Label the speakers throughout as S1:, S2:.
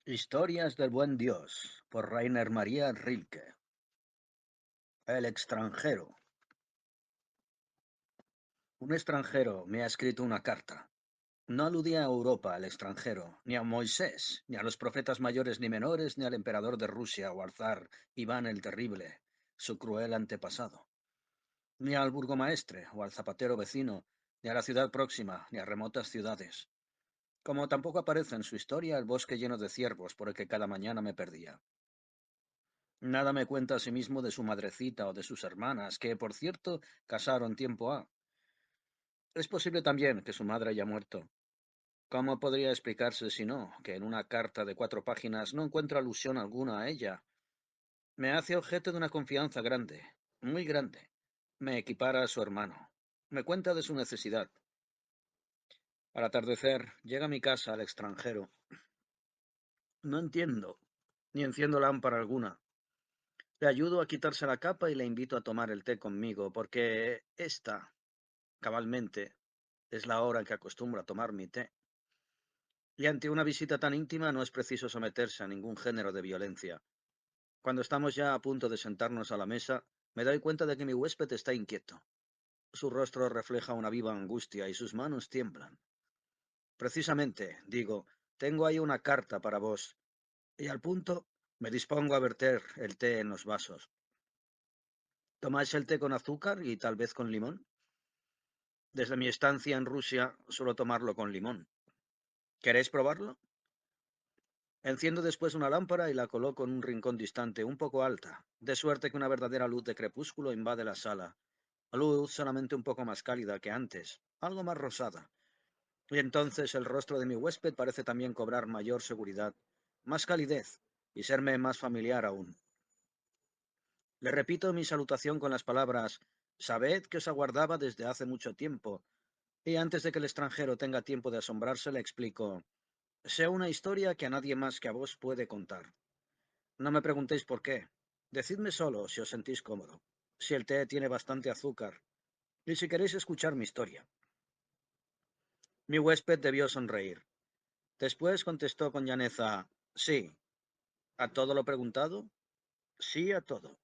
S1: Historias del buen Dios, por Rainer María Rilke. El extranjero. Un extranjero me ha escrito una carta. No aludía a Europa, al extranjero, ni a Moisés, ni a los profetas mayores ni menores, ni al emperador de Rusia o al zar Iván el Terrible, su cruel antepasado, ni al burgomaestre o al zapatero vecino, ni a la ciudad próxima, ni a remotas ciudades. Como tampoco aparece en su historia el bosque lleno de ciervos por el que cada mañana me perdía. Nada me cuenta asimismo de su madrecita o de sus hermanas, que, por cierto, casaron tiempo ha. Es posible también que su madre haya muerto. ¿Cómo podría explicarse si no, que en una carta de 4 páginas no encuentro alusión alguna a ella? Me hace objeto de una confianza grande, muy grande. Me equipara a su hermano. Me cuenta de su necesidad. Al atardecer, llega a mi casa al extranjero. No entiendo, ni enciendo lámpara alguna. Le ayudo a quitarse la capa y le invito a tomar el té conmigo, porque cabalmente, es la hora en que acostumbro a tomar mi té. Y ante una visita tan íntima no es preciso someterse a ningún género de violencia. Cuando estamos ya a punto de sentarnos a la mesa, me doy cuenta de que mi huésped está inquieto. Su rostro refleja una viva angustia y sus manos tiemblan. Precisamente, digo, tengo ahí una carta para vos. Y al punto me dispongo a verter el té en los vasos. ¿Tomáis el té con azúcar y tal vez con limón? Desde mi estancia en Rusia suelo tomarlo con limón. ¿Queréis probarlo? Enciendo después una lámpara y la coloco en un rincón distante, un poco alta, de suerte que una verdadera luz de crepúsculo invade la sala. Luz solamente un poco más cálida que antes, algo más rosada. Y entonces el rostro de mi huésped parece también cobrar mayor seguridad, más calidez, y serme más familiar aún. Le repito mi salutación con las palabras: «Sabed que os aguardaba desde hace mucho tiempo», y antes de que el extranjero tenga tiempo de asombrarse, le explico: «Sé una historia que a nadie más que a vos puede contar. No me preguntéis por qué. Decidme solo si os sentís cómodo, si el té tiene bastante azúcar, y si queréis escuchar mi historia». Mi huésped debió sonreír. Después contestó con llaneza: «Sí. ¿A todo lo preguntado? Sí, a todo».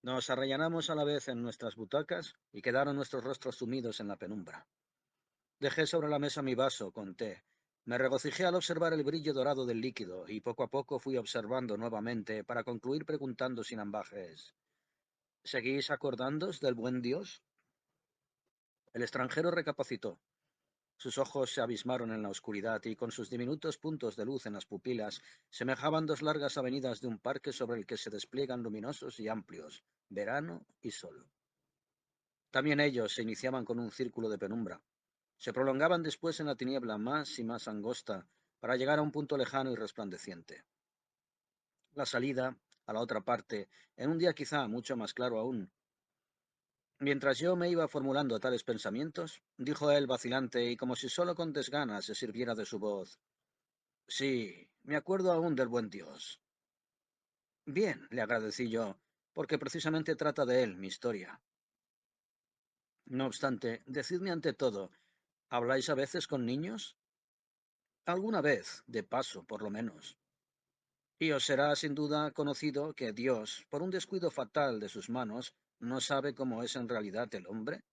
S1: Nos arrellanamos a la vez en nuestras butacas y quedaron nuestros rostros sumidos en la penumbra. Dejé sobre la mesa mi vaso con té. Me regocijé al observar el brillo dorado del líquido y poco a poco fui observando nuevamente para concluir preguntando sin ambajes: «¿Seguís acordándoos del buen Dios?». El extranjero recapacitó. Sus ojos se abismaron en la oscuridad y con sus diminutos puntos de luz en las pupilas semejaban dos largas avenidas de un parque sobre el que se despliegan luminosos y amplios, verano y sol. También ellos se iniciaban con un círculo de penumbra. Se prolongaban después en la tiniebla más y más angosta para llegar a un punto lejano y resplandeciente. La salida, a la otra parte, en un día quizá mucho más claro aún. Mientras yo me iba formulando tales pensamientos, dijo él vacilante y como si solo con desgana se sirviera de su voz: «Sí, me acuerdo aún del buen Dios». «Bien», le agradecí yo, porque precisamente trata de él mi historia. No obstante, decidme ante todo, ¿habláis a veces con niños? Alguna vez, de paso, por lo menos. Y os será sin duda conocido que Dios, por un descuido fatal de sus manos, no sabe cómo es en realidad el hombre.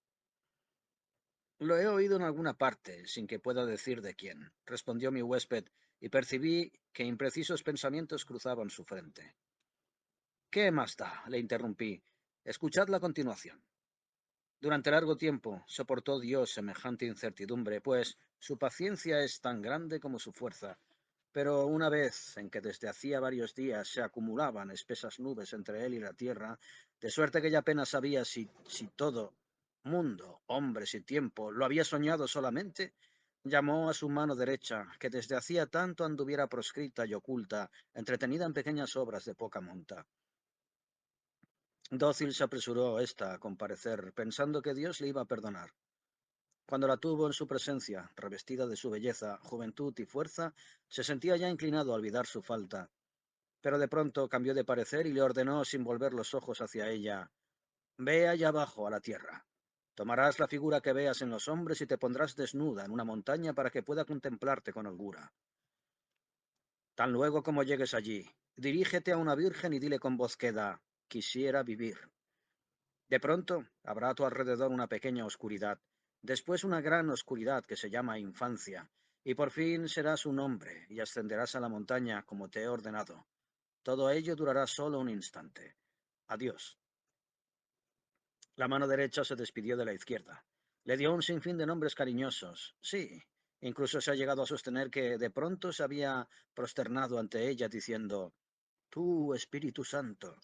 S1: Lo he oído en alguna parte, sin que pueda decir de quién, respondió mi huésped, y percibí que imprecisos pensamientos cruzaban su frente. ¿Qué más da?, le interrumpí. Escuchad la continuación. Durante largo tiempo soportó Dios semejante incertidumbre, pues su paciencia es tan grande como su fuerza. Pero una vez en que desde hacía varios días se acumulaban espesas nubes entre él y la tierra, de suerte que ya apenas sabía si todo, mundo, hombres y tiempo, lo había soñado solamente, llamó a su mano derecha, que desde hacía tanto anduviera proscrita y oculta, entretenida en pequeñas obras de poca monta. Dócil se apresuró ésta a comparecer, pensando que Dios le iba a perdonar. Cuando la tuvo en su presencia, revestida de su belleza, juventud y fuerza, se sentía ya inclinado a olvidar su falta, pero de pronto cambió de parecer y le ordenó sin volver los ojos hacia ella: «Ve allá abajo a la tierra. Tomarás la figura que veas en los hombres y te pondrás desnuda en una montaña para que pueda contemplarte con holgura». Tan luego como llegues allí, dirígete a una virgen y dile con voz queda, quisiera vivir. De pronto habrá a tu alrededor una pequeña oscuridad, después una gran oscuridad que se llama infancia, y por fin serás un hombre y ascenderás a la montaña como te he ordenado. Todo ello durará solo un instante. Adiós. La mano derecha se despidió de la izquierda. Le dio un sinfín de nombres cariñosos. Sí, incluso se ha llegado a sostener que de pronto se había prosternado ante ella diciendo, Tú, Espíritu Santo.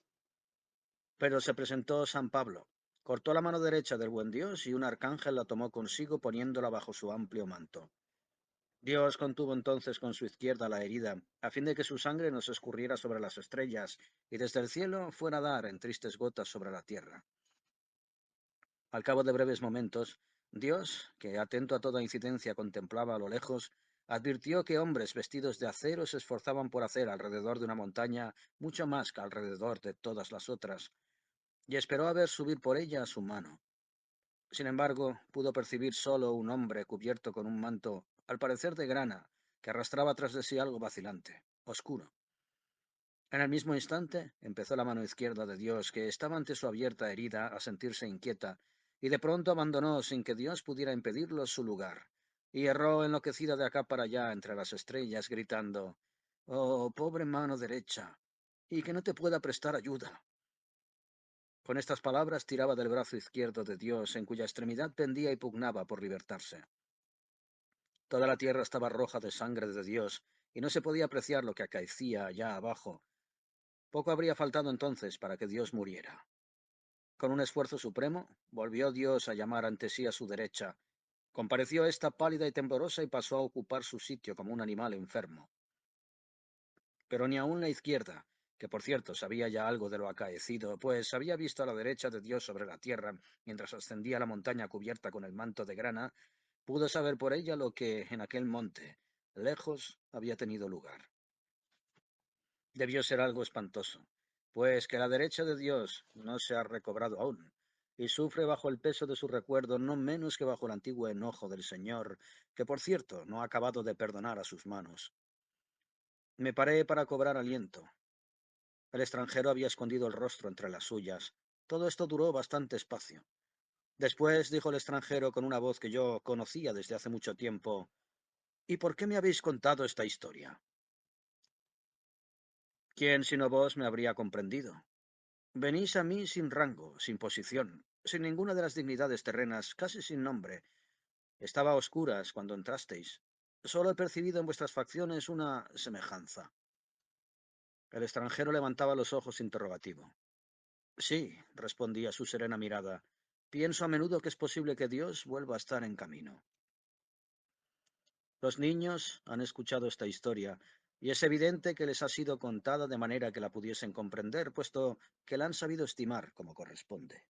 S1: Pero se presentó San Pablo, cortó la mano derecha del buen Dios y un arcángel la tomó consigo poniéndola bajo su amplio manto. Dios contuvo entonces con su izquierda la herida, a fin de que su sangre no se escurriera sobre las estrellas y desde el cielo fuera a dar en tristes gotas sobre la tierra. Al cabo de breves momentos, Dios, que atento a toda incidencia contemplaba a lo lejos, advirtió que hombres vestidos de acero se esforzaban por hacer alrededor de una montaña mucho más que alrededor de todas las otras, y esperó a ver subir por ella su mano. Sin embargo, pudo percibir solo un hombre cubierto con un manto, al parecer de grana, que arrastraba tras de sí algo vacilante, oscuro. En el mismo instante empezó la mano izquierda de Dios, que estaba ante su abierta herida, a sentirse inquieta, y de pronto abandonó sin que Dios pudiera impedirlo su lugar, y erró enloquecida de acá para allá entre las estrellas, gritando, Oh, pobre mano derecha, y que no te pueda prestar ayuda. Con estas palabras tiraba del brazo izquierdo de Dios, en cuya extremidad pendía y pugnaba por libertarse. Toda la tierra estaba roja de sangre de Dios, y no se podía apreciar lo que acaecía allá abajo. Poco habría faltado entonces para que Dios muriera. Con un esfuerzo supremo, volvió Dios a llamar ante sí a su derecha. Compareció ésta pálida y temblorosa y pasó a ocupar su sitio como un animal enfermo. Pero ni aun la izquierda, que por cierto sabía ya algo de lo acaecido, pues había visto a la derecha de Dios sobre la tierra, mientras ascendía la montaña cubierta con el manto de grana, pudo saber por ella lo que en aquel monte, lejos, había tenido lugar. Debió ser algo espantoso, pues que la derecha de Dios no se ha recobrado aún, y sufre bajo el peso de su recuerdo no menos que bajo el antiguo enojo del Señor, que por cierto no ha acabado de perdonar a sus manos. Me paré para cobrar aliento. El extranjero había escondido el rostro entre las suyas. Todo esto duró bastante espacio. Después dijo el extranjero con una voz que yo conocía desde hace mucho tiempo, ¿Y por qué me habéis contado esta historia? ¿Quién sino vos me habría comprendido? Venís a mí sin rango, sin posición, sin ninguna de las dignidades terrenas, casi sin nombre. Estaba a oscuras cuando entrasteis. Solo he percibido en vuestras facciones una semejanza. El extranjero levantaba los ojos interrogativo. Sí, respondía su serena mirada. Pienso a menudo que es posible que Dios vuelva a estar en camino. Los niños han escuchado esta historia, y es evidente que les ha sido contada de manera que la pudiesen comprender, puesto que la han sabido estimar como corresponde.